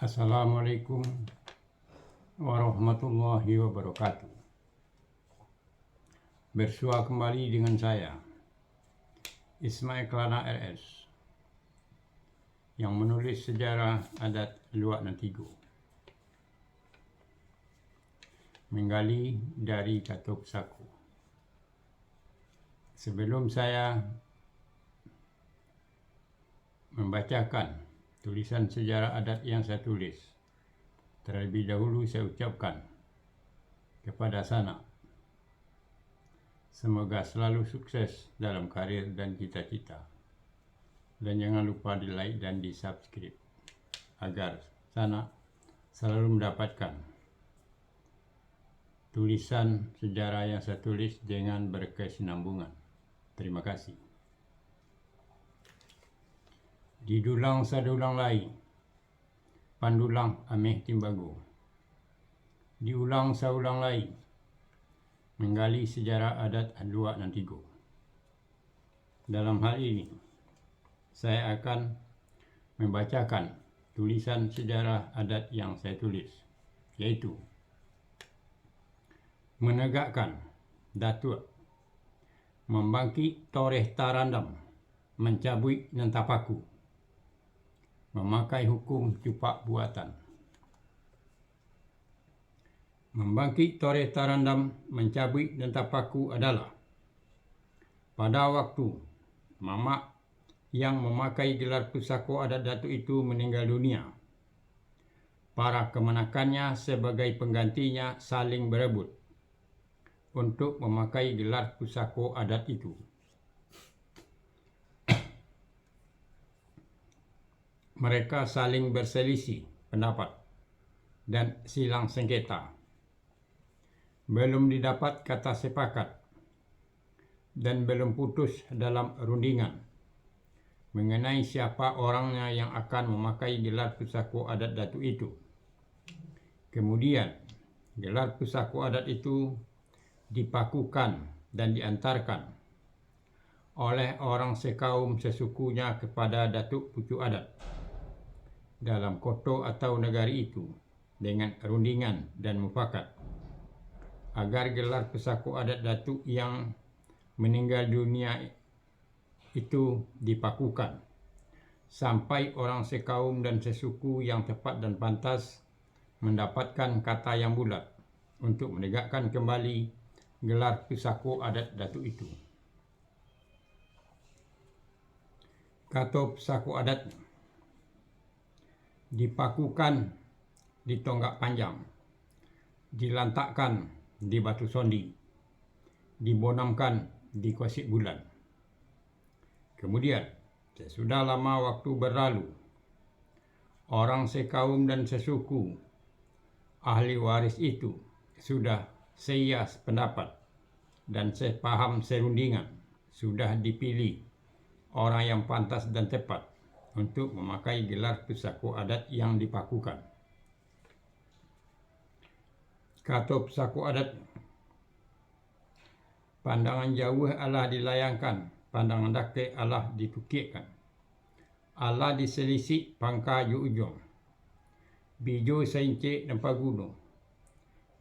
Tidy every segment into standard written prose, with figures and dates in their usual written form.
Assalamualaikum warahmatullahi wabarakatuh. Bersua kembali dengan saya, Ismail Kelana RS, yang menulis sejarah adat Luak Nantigo, menggali dari Katup Saku. Sebelum saya membacakan tulisan sejarah adat yang saya tulis, terlebih dahulu saya ucapkan kepada Sanak, semoga selalu sukses dalam karir dan cita-cita. Dan jangan lupa di like dan di subscribe agar Sanak selalu mendapatkan tulisan sejarah yang saya tulis dengan berkesinambungan. Terima kasih. Didulang sadulang lai, pandulang ameh timbago. Diulang saulang lai, menggali sejarah adat Luak Nantigo. Dalam hal ini, saya akan membacakan tulisan sejarah adat yang saya tulis, yaitu menegakkan datuk, membangkit toreh tarandam, mencabut nentapaku, memakai hukum cupak buatan. Membangkit toreh tarandam, mencabut nentapaku adalah pada waktu mamak yang memakai gelar pusako adat datuk itu meninggal dunia, para kemenakannya sebagai penggantinya saling berebut untuk memakai gelar pusako adat itu. Mereka saling berselisih pendapat dan silang sengketa. Belum didapat kata sepakat dan belum putus dalam rundingan mengenai siapa orangnya yang akan memakai gelar pusako adat datuk itu. Kemudian, gelar pusako adat itu dipakukan dan diantarkan oleh orang sekaum sesukunya kepada datuk pucuk adat dalam koto atau negari itu dengan rundingan dan mufakat agar gelar pusako adat datuk yang meninggal dunia itu dipakukan sampai orang sekaum dan sesuku yang tepat dan pantas mendapatkan kata yang bulat untuk menegakkan kembali gelar pusako adat datuk itu. Kata pusako adat dipakukan di tonggak panjang, dilantakkan di batu sondi, dibonamkan di kuasik bulan. Kemudian, sesudah lama waktu berlalu, orang sekaum dan sesuku ahli waris itu sudah seias pendapat dan sepaham serundingan, sudah dipilih orang yang pantas dan tepat untuk memakai gelar pusako adat yang dipakukan. Kata pusako adat, pandangan jauh Allah dilayangkan, pandangan dekat Allah ditukikkan. Allah diselisik pangka ju ujung, bijo seincik nempa gunung,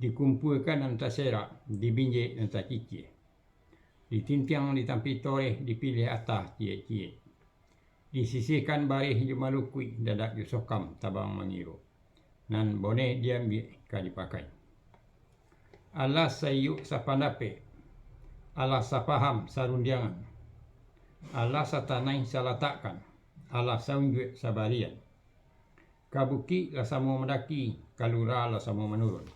dikumpulkan antara serak, dibinjik antara cicir, ditintiang ditampi toreh, dipilih atas cie-cie, disisihkan barih ju malukui, dadak ju sokam tabang mengiru, nan bone diambil ka dipakai. Allah sayuk sapandape, Allah sapaham sarundiangan, Allah satanai salatakkan, Allah saunjuk sabarian. Kabuki lah samo mendaki, kalura lah samo menurun.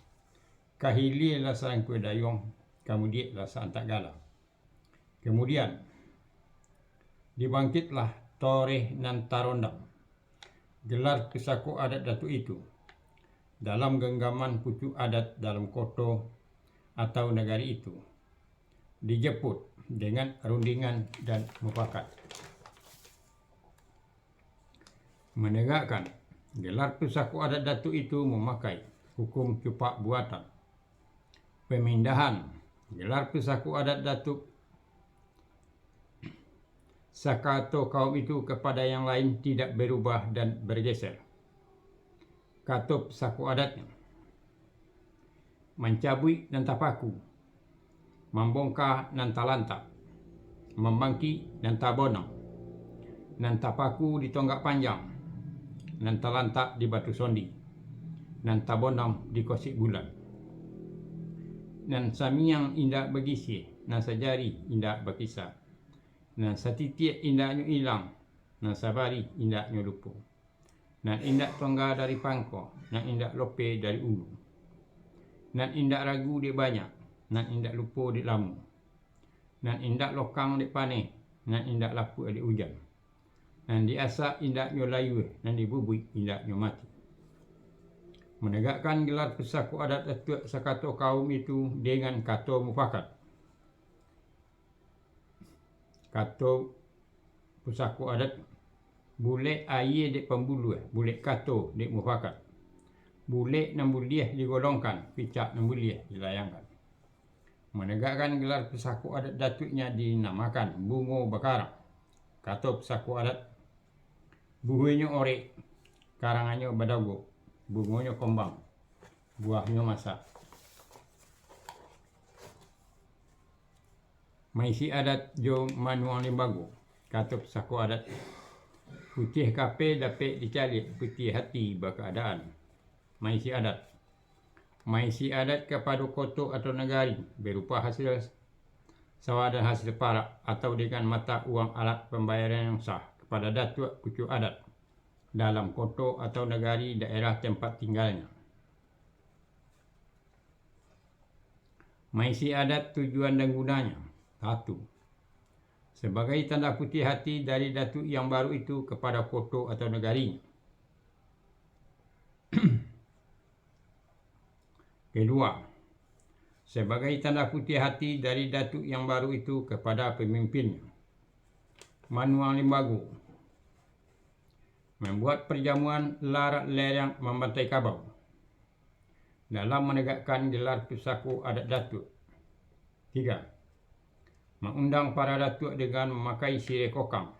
Kahili lah sangkui dayong, kemudian lah santak galang. Kemudian dibangkitlah toreh nan tarondam, gelar pusako adat datuk itu, dalam genggaman pucuk adat dalam koto atau negari itu, dijemput dengan rundingan dan mufakat. Menegakkan gelar pusako adat datuk itu memakai hukum cupak buatan. Pemindahan gelar pusako adat datuk sakato kaum itu kepada yang lain tidak berubah dan bergeser. Katop saku adatnya. Mencabui dan tapaku. Membongkar dan talanta. Membangki dan tabonang. Dan tapaku di tonggak panjang. Dan talanta di batu sondi. Dan tabonang di kosik bulan. Dan samiang indak bergisi. Dan sajari indak berkisah. Dan satitik indaknya hilang. Dan sabari indaknya lupa. Nan indak tongga dari pangko, nan indak lope dari ulu. Nan indak ragu di banyak, nan indak lupa di lamu. Nan indak lokang di pane, nan indak lapu di hujan. Nan diasak indaknya layu, nan dibubui indaknya mati. Menegakkan gelar pesaku adat Datuk Sakato kaum itu dengan kato mufakat. Kato pesaku adat bule air di pembulu, bule kato di mufakat. Bule nan buliah digolongkan, picak nan buliah dilayangkan. Menegakkan gelar pesaku adat datuknya dinamakan bungo bakarang. Kato pesaku adat buahnya orek, karangannya badago, bungonya kombang, buahnya masak. Maisi adat jo manuang limbago. Kato pesaku adat putih kape dapat dicalik, putih hati berkeadaan. Maisi adat. Maisi adat kepada kota atau negari berupa hasil sawah dan hasil parak atau dengan mata uang alat pembayaran yang sah kepada datuk kucu adat dalam kota atau negari daerah tempat tinggalnya. Maisi adat tujuan dan gunanya. 1. Sebagai tanda putih hati dari datuk yang baru itu kepada kota atau negarinya. Kedua, sebagai tanda putih hati dari datuk yang baru itu kepada pemimpinnya. Manuang limbago. Membuat perjamuan larak lerang membantai kabau. Dalam menegakkan gelar pesaku adat datuk. 3. Mengundang para datuk dengan memakai sirih kokang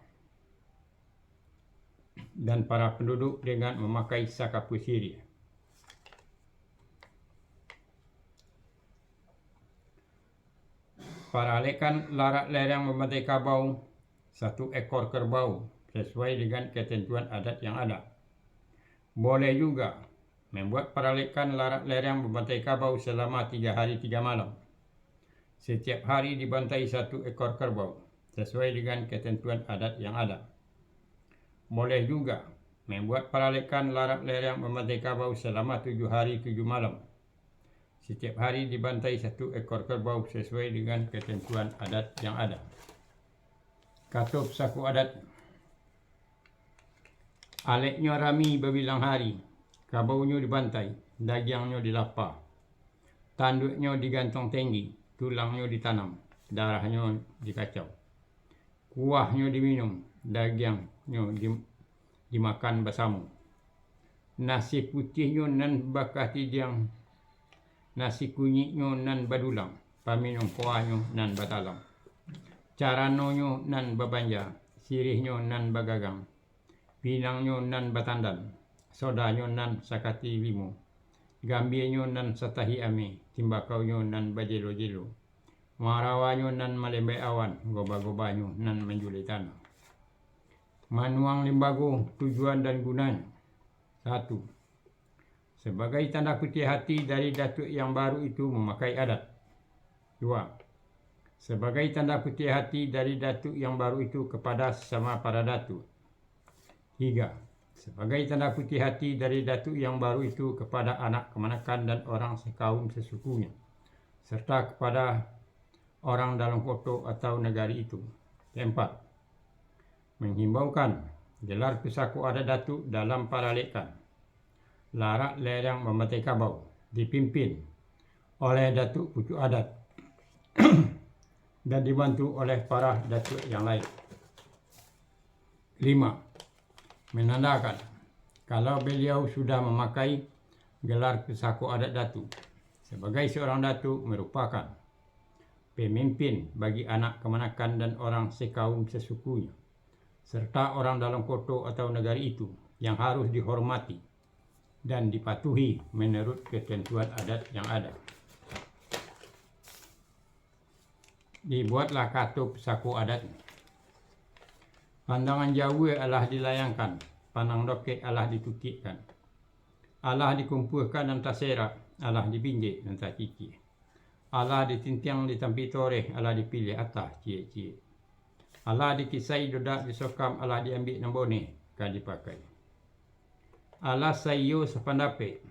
dan para penduduk dengan memakai sakapu sirih. Paralekan larak lerang membantai kabau 1 ekor kerbau sesuai dengan ketentuan adat yang ada. Boleh juga membuat paralekan larak lerang membantai kabau selama 3 hari 3 malam. Setiap hari dibantai 1 ekor kerbau, sesuai dengan ketentuan adat yang ada. Boleh juga membuat paralekan larak lerang membantai kabau selama 7 hari 7 malam. Setiap hari dibantai 1 ekor kerbau sesuai dengan ketentuan adat yang ada. Kato pesaku adat. Aletnya rami berbilang hari, kabaunya dibantai, dagingnya dilapar, tanduknya digantung tinggi, tulangnya ditanam, darahnya dikacau, kuahnya diminum, dagingnya dimakan bersama. Nasi putihnya nan bakah tidiang, nasi kunyitnya nan badulang, paminum kuahnya nan batalang. Caranonyo nan babanja, sirihnya nan bagagang, pinangnya nan batandan, sodanya nan sakati limo, gambirnya nan satahi ame, timbakaunya nan bajelo-jelo, marawanya nan malembai awan, goba-gobanya nan menjuli tanah. Manuang limbago tujuan dan gunanya. 1. Sebagai tanda putih hati dari datuk yang baru itu memakai adat. 2. Sebagai tanda putih hati dari datuk yang baru itu kepada sesama para datuk. 3. Sebagai tanda putih hati dari datuk yang baru itu kepada anak kemanakan dan orang sekaum sesukunya, serta kepada orang dalam kota atau negari itu. 4. Menghimbaukan gelar pesaku adat datuk dalam paralekan larak lerang membantai kabau dipimpin oleh datuk kucu adat dan dibantu oleh para datuk yang lain. 5. Menandakan kalau beliau sudah memakai gelar pesaku adat datuk sebagai seorang datuk merupakan pemimpin bagi anak kemanakan dan orang sekaum sesukunya, serta orang dalam kota atau negara itu yang harus dihormati dan dipatuhi menurut ketentuan adat yang ada. Dibuatlah katup saku adat. Pandangan Jawa alah dilayangkan, pandang dokek alah ditukikkan. Alah dikumpulkan dan terserak, alah dipinjek dan terkiki. Alah ditintiang ditampi toreh, alah dipilih atas cie-cie. Alah dikisai dodak disokam, alah diambil nambone, kan dipakai. Alah sayo sepandape,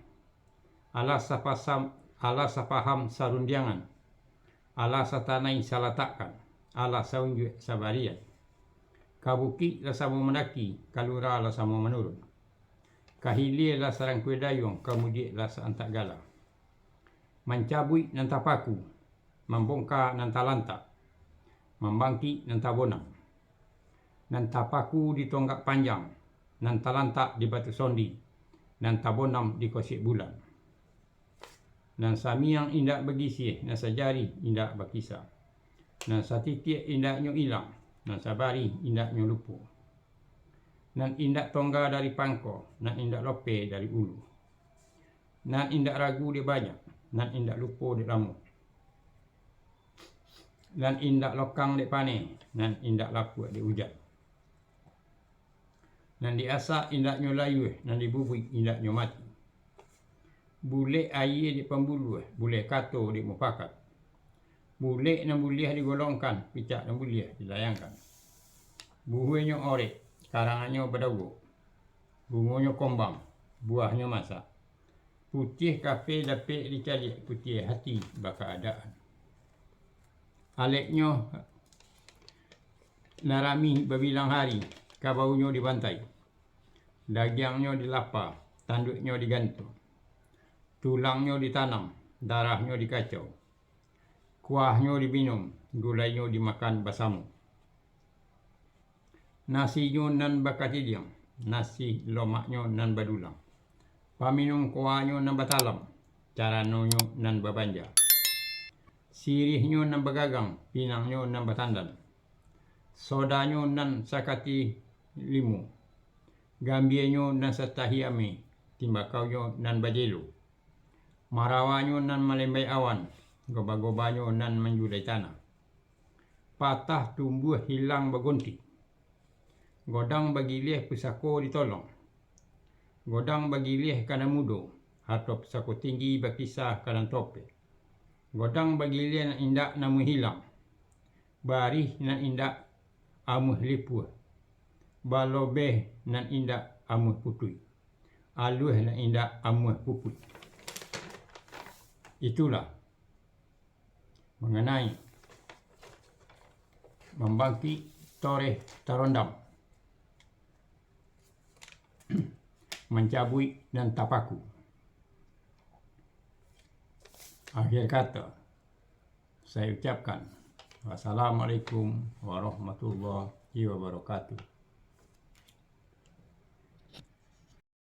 alah sapaham sarundiangan, alah satanai salatakkan, alah saunjuk sabarian. Kabuki lah sama mendaki, kalura lah sama menurun. Kahilir lah sarang kue dayung, kemudian lah seantak gala. Mencabui nan tapaku, membongkar nan talantak, membangki nan tabonang. Nan tapaku di tonggak panjang, nan talantak di batu sondi, nan tabonam di kosik bulan. Nan samiang indak begisih, nan sajari indak berkisah. Nan satitik indak nyo ilang, nan sabari indak nyo lupu. Nan indak tongga dari pangko, nan indak lope dari ulu. Nan indak ragu dia banyak, nan indak lupo dia lamu. Nan indak lokang dia pane, nan indak laku dia hujan. Nan diasak indak nyo layu, nan dibubui indak nyo mati. Bule air di pembulu, bule kato di mufakat. Bule nan buliah digolongkan, picak nan buliah dilayangkan. Buhunya orek, karangannya berdagu. Bungonya kombang, buahnya masak. Putih kafe dapik dicari, putih hati baka adaan. Aleknya narami berbilang hari, kabaunya dibantai. Dagingnya dilapa, tanduknya digantung. Tulangnya ditanam, darahnya dikacau. Kuahnya diminum, gulainya dimakan bersama. Nasinya nan bakatidiang, nasi lomaknya nan badulang. Paminum kuahnya nan batalam, caranonyo nan babanja. Sirihnya nan bagagang, pinangnya nan batandan. Sodanya nan sakati limu. Gambiernya nan satahi ame, timbakaunya nan bajelo. Marawanyo nan malembai awan, goba-gobanyo nan menjulai tanah. Patah tumbuh hilang bergonti. Godang bagi leh pusako ditolong. Godang bagi leh kana mudo, harto pusako tinggi berkisah kana tope. Godang bagi leh nan indak namu hilang. Barih nan indak amuh lipuh. Balobeh nan indak amuh putui. Aluh nan indak amuh puput. Itulah mengenai membangkit toreh tarondam, mencabui dan tapaku. Akhir kata, saya ucapkan wassalamualaikum warahmatullahi wabarakatuh.